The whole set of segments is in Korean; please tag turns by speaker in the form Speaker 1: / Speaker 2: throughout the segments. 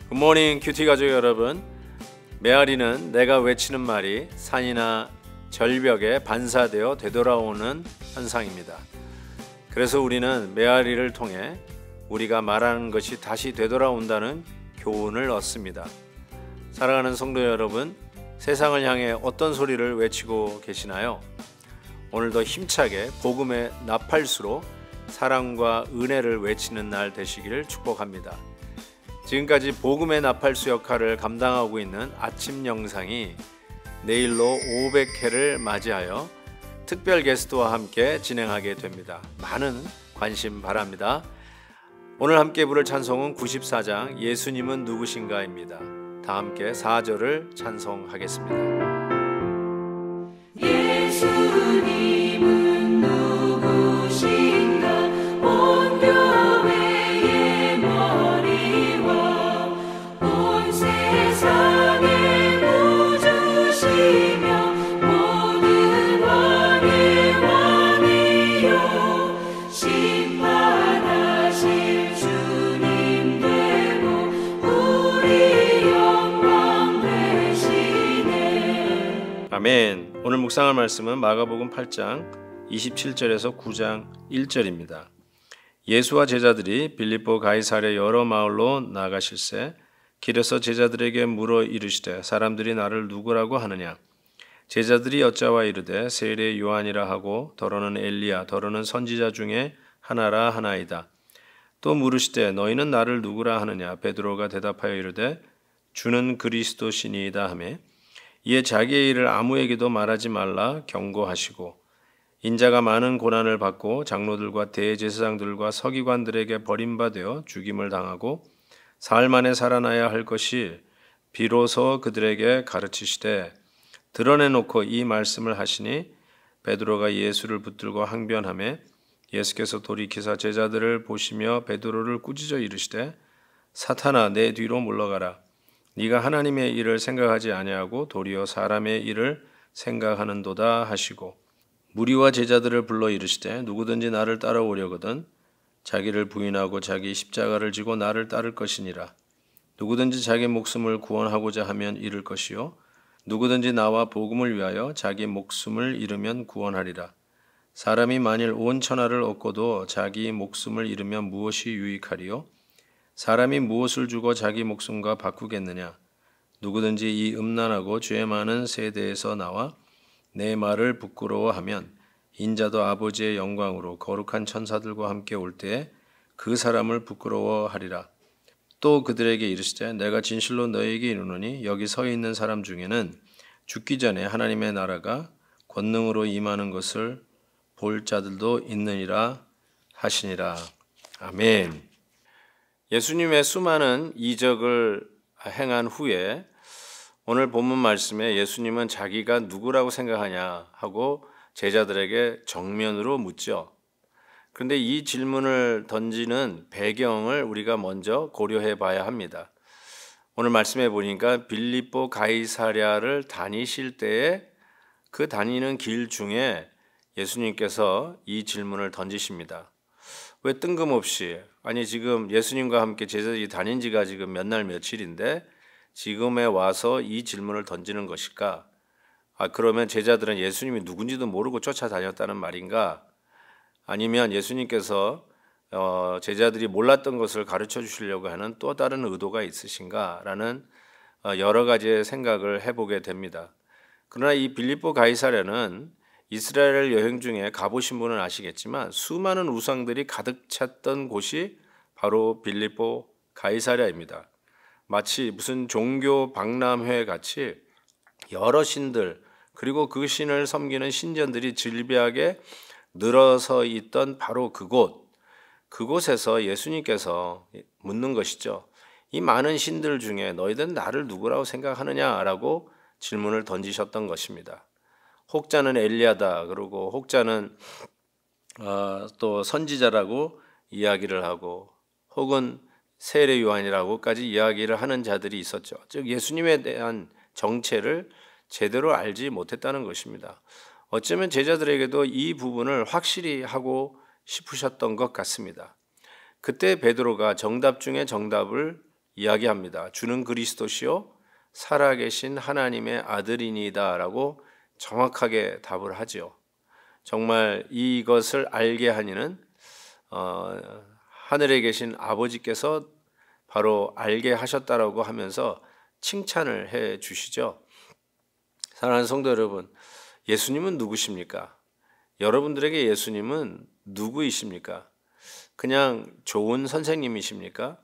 Speaker 1: 굿모닝 큐티 가족 여러분, 메아리는 내가 외치는 말이 산이나 절벽에 반사되어 되돌아오는 현상입니다. 그래서 우리는 메아리를 통해 우리가 말하는 것이 다시 되돌아온다는 교훈을 얻습니다. 사랑하는 성도 여러분, 세상을 향해 어떤 소리를 외치고 계시나요? 오늘도 힘차게 복음의 나팔수로 사랑과 은혜를 외치는 날 되시기를 축복합니다. 지금까지 복음의 나팔수 역할을 감당하고 있는 아침 영상이 내일로 500회를 맞이하여 특별 게스트와 함께 진행하게 됩니다. 많은 관심 바랍니다. 오늘 함께 부를 찬송은 94장 예수님은 누구신가입니다. 다 함께 4절을 찬송하겠습니다.
Speaker 2: 예수님은 누구신가 온 교회의 머리와 온 세상의 구주시며 모든 왕의 왕이요 심판하실 주님 되고 우리 영광 되시네.
Speaker 1: 아멘. 오늘 묵상할 말씀은 마가복음 8장 27절에서 9장 1절입니다. 예수와 제자들이 빌립보 가이사랴 여러 마을로 나가실새 길에서 제자들에게 물어 이르시되 사람들이 나를 누구라고 하느냐? 제자들이 여짜와 이르되 세례 요한이라 하고 더러는 엘리야 더러는 선지자 중에 하나라 하나이다. 또 물으시되 너희는 나를 누구라 하느냐? 베드로가 대답하여 이르되 주는 그리스도시니이다 하며 이에 자기의 일을 아무에게도 말하지 말라 경고하시고 인자가 많은 고난을 받고 장로들과 대제사장들과 서기관들에게 버림받아 죽임을 당하고 사흘 만에 살아나야 할 것이 비로소 그들에게 가르치시되 드러내놓고 이 말씀을 하시니 베드로가 예수를 붙들고 항변하며 예수께서 돌이키사 제자들을 보시며 베드로를 꾸짖어 이르시되 사탄아 내 뒤로 물러가라. 네가 하나님의 일을 생각하지 아니하고 도리어 사람의 일을 생각하는도다 하시고 무리와 제자들을 불러 이르시되 누구든지 나를 따라오려거든 자기를 부인하고 자기 십자가를 지고 나를 따를 것이니라. 누구든지 자기 목숨을 구원하고자 하면 잃을 것이요 누구든지 나와 복음을 위하여 자기 목숨을 잃으면 구원하리라. 사람이 만일 온 천하를 얻고도 자기 목숨을 잃으면 무엇이 유익하리요? 사람이 무엇을 주고 자기 목숨과 바꾸겠느냐? 누구든지 이 음란하고 죄 많은 세대에서 나와 내 말을 부끄러워하면 인자도 아버지의 영광으로 거룩한 천사들과 함께 올 때에 그 사람을 부끄러워하리라. 또 그들에게 이르시되 내가 진실로 너희에게 이르노니 여기 서 있는 사람 중에는 죽기 전에 하나님의 나라가 권능으로 임하는 것을 볼 자들도 있느니라 하시니라. 아멘. 예수님의 수많은 이적을 행한 후에 오늘 본문 말씀에 예수님은 자기가 누구라고 생각하냐 하고 제자들에게 정면으로 묻죠. 그런데 이 질문을 던지는 배경을 우리가 먼저 고려해 봐야 합니다. 오늘 말씀해 보니까 빌립보 가이사랴를 다니실 때에 그 다니는 길 중에 예수님께서 이 질문을 던지십니다. 왜 뜬금없이 아니 지금 예수님과 함께 제자들이 다닌 지가 지금 몇 날 며칠인데 지금에 와서 이 질문을 던지는 것일까? 그러면 제자들은 예수님이 누군지도 모르고 쫓아다녔다는 말인가? 아니면 예수님께서 제자들이 몰랐던 것을 가르쳐 주시려고 하는 또 다른 의도가 있으신가? 라는 여러 가지의 생각을 해보게 됩니다. 그러나 이 빌립보 가이사랴는 이스라엘 여행 중에 가보신 분은 아시겠지만 수많은 우상들이 가득 찼던 곳이 바로 빌립보 가이사랴입니다. 마치 무슨 종교 박람회 같이 여러 신들 그리고 그 신을 섬기는 신전들이 질비하게 늘어서 있던 바로 그곳에서 예수님께서 묻는 것이죠. 이 많은 신들 중에 너희들은 나를 누구라고 생각하느냐라고 질문을 던지셨던 것입니다. 혹자는 엘리야다 그러고 혹자는 또 선지자라고 이야기를 하고 혹은 세례 요한이라고까지 이야기를 하는 자들이 있었죠. 즉 예수님에 대한 정체를 제대로 알지 못했다는 것입니다. 어쩌면 제자들에게도 이 부분을 확실히 하고 싶으셨던 것 같습니다. 그때 베드로가 정답 중에 정답을 이야기합니다. 주는 그리스도시요 살아계신 하나님의 아들이니다라고 정확하게 답을 하죠. 정말 이것을 알게 하니는 하늘에 계신 아버지께서 바로 알게 하셨다라고 하면서 칭찬을 해 주시죠. 사랑하는 성도 여러분, 예수님은 누구십니까? 여러분들에게 예수님은 누구이십니까? 그냥 좋은 선생님이십니까?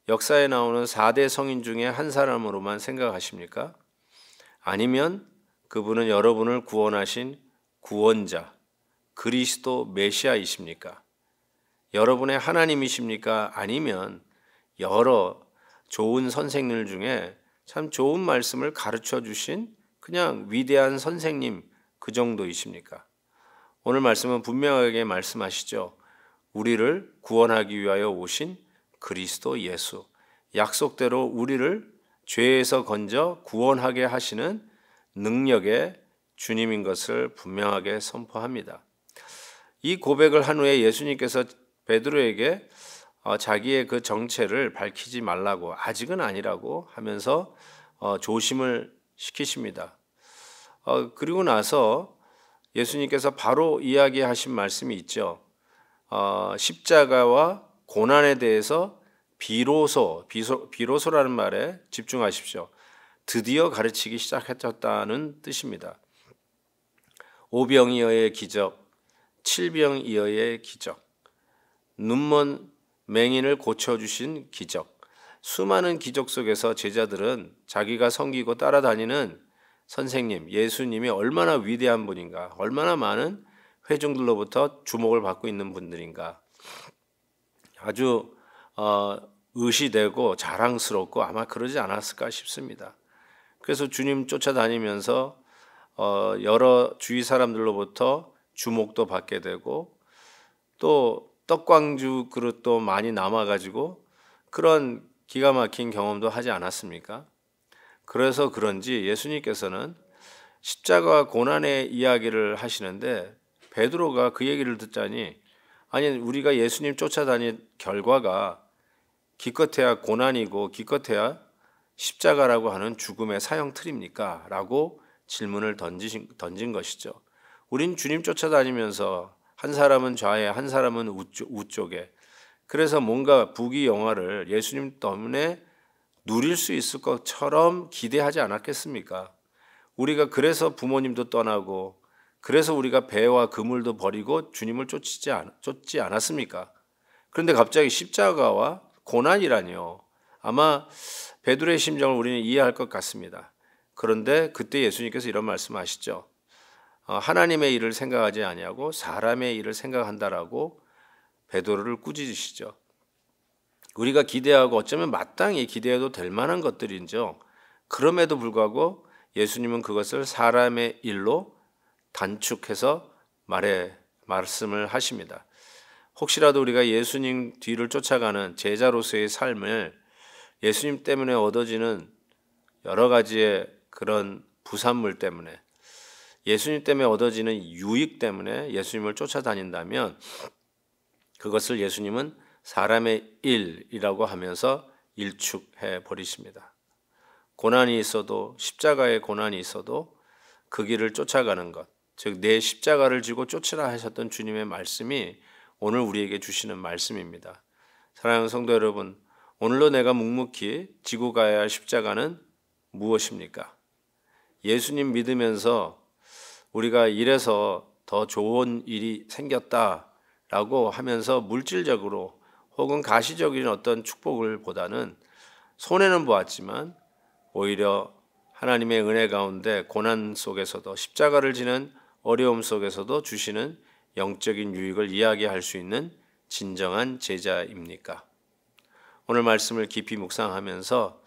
Speaker 1: 역사에 나오는 4대 성인 중에 한 사람으로만 생각하십니까? 아니면 그분은 여러분을 구원하신 구원자, 그리스도 메시아이십니까? 여러분의 하나님이십니까? 아니면 여러 좋은 선생님들 중에 참 좋은 말씀을 가르쳐 주신 그냥 위대한 선생님 그 정도이십니까? 오늘 말씀은 분명하게 말씀하시죠. 우리를 구원하기 위하여 오신 그리스도 예수, 약속대로 우리를 죄에서 건져 구원하게 하시는 능력의 주님인 것을 분명하게 선포합니다. 이 고백을 한 후에 예수님께서 베드로에게 자기의 그 정체를 밝히지 말라고, 아직은 아니라고 하면서 조심을 시키십니다. 그리고 나서 예수님께서 바로 이야기하신 말씀이 있죠. 십자가와 고난에 대해서 비로소라는 말에 집중하십시오. 드디어 가르치기 시작했다는 뜻입니다. 오병이어의 기적, 칠병이어의 기적, 눈먼 맹인을 고쳐주신 기적, 수많은 기적 속에서 제자들은 자기가 섬기고 따라다니는 선생님, 예수님이 얼마나 위대한 분인가, 얼마나 많은 회중들로부터 주목을 받고 있는 분들인가, 아주 의시되고 자랑스럽고 아마 그러지 않았을까 싶습니다. 그래서 주님 쫓아다니면서 여러 주위 사람들로부터 주목도 받게 되고 또 떡광주 그릇도 많이 남아가지고 그런 기가 막힌 경험도 하지 않았습니까? 그래서 그런지 예수님께서는 십자가와 고난의 이야기를 하시는데 베드로가 그 얘기를 듣자니 아니 우리가 예수님 쫓아다닌 결과가 기껏해야 고난이고 기껏해야 십자가라고 하는 죽음의 사형틀입니까? 라고 질문을 던진 것이죠. 우린 주님 쫓아다니면서 한 사람은 좌에 한 사람은 우쪽에 그래서 뭔가 부귀영화를 예수님 때문에 누릴 수 있을 것처럼 기대하지 않았겠습니까? 우리가 그래서 부모님도 떠나고 그래서 우리가 배와 그물도 버리고 주님을 쫓지 않았습니까? 그런데 갑자기 십자가와 고난이라니요. 아마 베드로의 심정을 우리는 이해할 것 같습니다. 그런데 그때 예수님께서 이런 말씀하시죠. 하나님의 일을 생각하지 아니하고 사람의 일을 생각한다라고 베드로를 꾸짖으시죠. 우리가 기대하고 어쩌면 마땅히 기대해도 될 만한 것들인죠. 그럼에도 불구하고 예수님은 그것을 사람의 일로 단축해서 말씀을 하십니다. 혹시라도 우리가 예수님 뒤를 쫓아가는 제자로서의 삶을 예수님 때문에 얻어지는 여러 가지의 그런 부산물 때문에 예수님 때문에 얻어지는 유익 때문에 예수님을 쫓아다닌다면 그것을 예수님은 사람의 일이라고 하면서 일축해 버리십니다. 고난이 있어도 십자가의 고난이 있어도 그 길을 쫓아가는 것, 즉 내 십자가를 지고 쫓으라 하셨던 주님의 말씀이 오늘 우리에게 주시는 말씀입니다. 사랑하는 성도 여러분, 오늘도 내가 묵묵히 지고 가야 할 십자가는 무엇입니까? 예수님 믿으면서 우리가 이래서 더 좋은 일이 생겼다라고 하면서 물질적으로 혹은 가시적인 어떤 축복을 보다는 손해는 보았지만 오히려 하나님의 은혜 가운데 고난 속에서도 십자가를 지는 어려움 속에서도 주시는 영적인 유익을 이야기할 수 있는 진정한 제자입니까? 오늘 말씀을 깊이 묵상하면서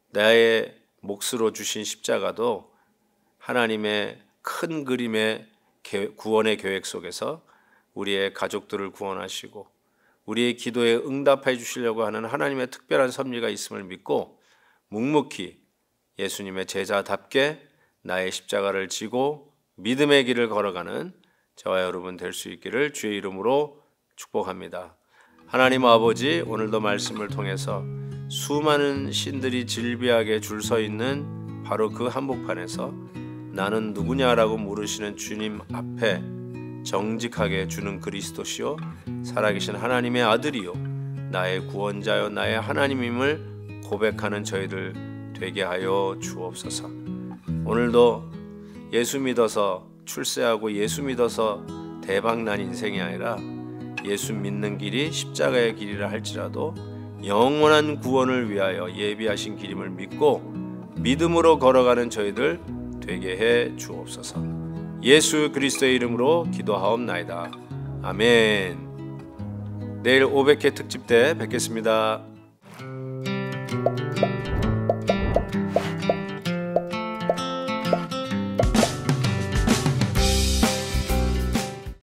Speaker 1: 나의 몫으로 주신 십자가도 하나님의 큰 그림의 구원의 계획 속에서 우리의 가족들을 구원하시고 우리의 기도에 응답해 주시려고 하는 하나님의 특별한 섭리가 있음을 믿고 묵묵히 예수님의 제자답게 나의 십자가를 지고 믿음의 길을 걸어가는 저와 여러분 될 수 있기를 주의 이름으로 축복합니다. 하나님 아버지, 오늘도 말씀을 통해서 수많은 신들이 질비하게 줄 서 있는 바로 그 한복판에서 나는 누구냐라고 물으시는 주님 앞에 정직하게 주는 그리스도시요 살아계신 하나님의 아들이요 나의 구원자요 나의 하나님임을 고백하는 저희들 되게 하여 주옵소서. 오늘도 예수 믿어서 출세하고 예수 믿어서 대박난 인생이 아니라 예수 믿는 길이 십자가의 길이라 할지라도 영원한 구원을 위하여 예비하신 길임을 믿고 믿음으로 걸어가는 저희들 되게 해 주옵소서. 예수 그리스도의 이름으로 기도하옵나이다. 아멘. 내일 500회 특집 때 뵙겠습니다.